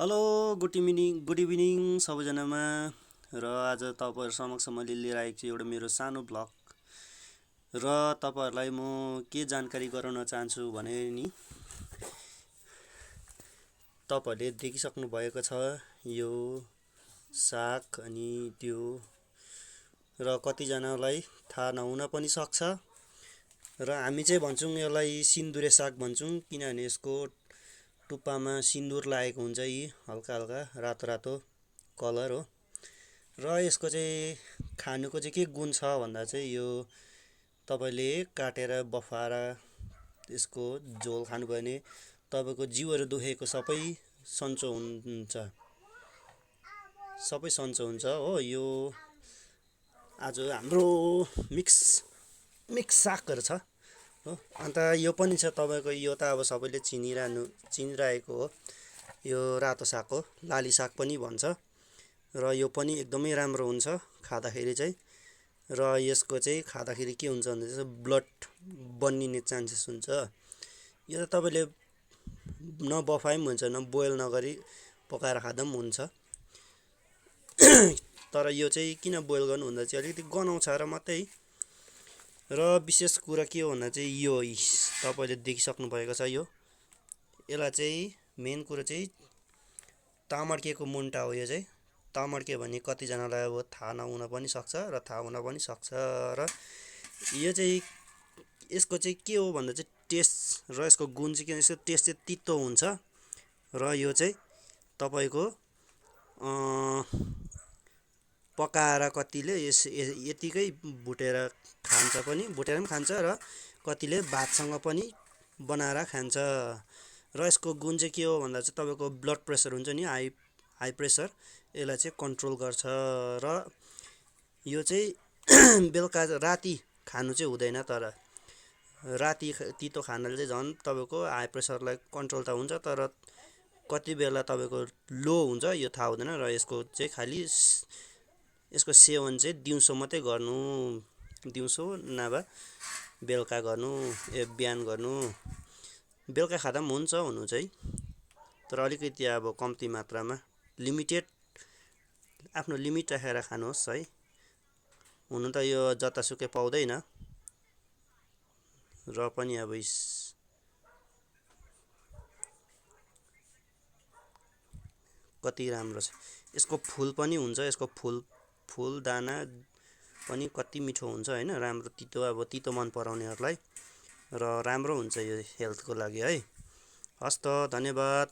Hello good evening सबैजनामा। र आज तपाईँहरू समक्ष मैले लिएर आएको छु एउटा मेरो सानो ब्लग। र तपाईँहरूलाई म के जानकारी गराउन चाहन्छु भने नि, तपाईँहरूले देखिसक्नु भएको छ यो साग अनि त्यो, र कतिजनालाई थाहा नहुन पनि सक्छ। र हामी चाहिँ भन्छौँ यसलाई सिन्दुरे साग भन्छौँ, किनभने यसको टुप्पामा सिन्दुर लागेको हुन्छ, यी हल्का हल्का रातो रातो कलर हो। र यसको चाहिँ खानुको चाहिँ के गुण छ भन्दा चाहिँ यो तपाईँले काटेर बफाएर यसको झोल खानुभयो भने तपाईँको जिउहरू दुखेको सबै सन्चो हुन्छ हो। यो आज हाम्रो मिक्स सागहरू छ हो। अन्त यो पनि छ तपाईँको, यो त अब सबैले चिनिरहेको हो, यो रातो साग हो, लाली साग पनि भन्छ। र यो पनि एकदमै राम्रो हुन्छ खाँदाखेरि चाहिँ। र यसको चाहिँ खाँदाखेरि के हुन्छ भने चाहिँ ब्लड बन्निने चान्सेस हुन्छ। यो त तपाईँले नबफाए पनि हुन्छ, बोइल नगरी पकाएर खाँदा पनि हुन्छ। तर यो चाहिँ किन बोइल गर्नु भन्दा चाहिँ अलिकति गनाउँछ र मात्रै। र विशेष कुरा के हो भन्दा चाहिँ यो तपाईँले देखिसक्नु भएको छ, यसलाई चाहिँ मेन कुरो चाहिँ तामड्केको मुन्टा हो। यो चाहिँ तामड्के भने कतिजनालाई अब थाहा नहुन पनि सक्छ र थाहा हुन पनि सक्छ। र यो चाहिँ यसको चाहिँ के हो भन्दा चाहिँ टेस्ट र यसको गुण चाहिँ के, यसको टेस्ट चाहिँ तितो हुन्छ। र यो चाहिँ तपाईँको पकाएर कतिले यतिकै भुटेर पनि खान्छ र कतिले भातसँग पनि बनाएर खान्छ। र यसको गुण चाहिँ के हो भन्दा चाहिँ तपाईँको ब्लड प्रेसर हुन्छ नि, हाई प्रेसर, यसलाई चाहिँ कन्ट्रोल गर्छ। र यो चाहिँ बेलुका राति खानु चाहिँ हुँदैन, तर राति तितो खानाले चाहिँ झन् तपाईँको हाई प्रेसरलाई कन्ट्रोल त हुन्छ, तर कति बेला तपाईँको लो हुन्छ यो थाहा हुँदैन। र यसको चाहिँ खालि यसको सेवन चाहिँ दिउँसो मात्रै गर्नु, दिउँसो नभए बेलुका गर्नु, बिहान गर्नु। बेलुका खाँदा पनि हुन्छ हुनु चाहिँ, तर अलिकति अब कम्ती मात्रामा, लिमिटेड, आफ्नो लिमिट राखेर खानुहोस् है। हुनु त यो जतासुकै पाउँदैन, र पनि अब कति राम्रो छ। यसको फुल पनि हुन्छ, यसको फुल दाना पनि कति मिठो हुन्छ होइन, राम्रो तितो, अब तितो मन पराउनेहरूलाई र राम्रो हुन्छ यो हेल्थको लागि है। हस् त, धन्यवाद।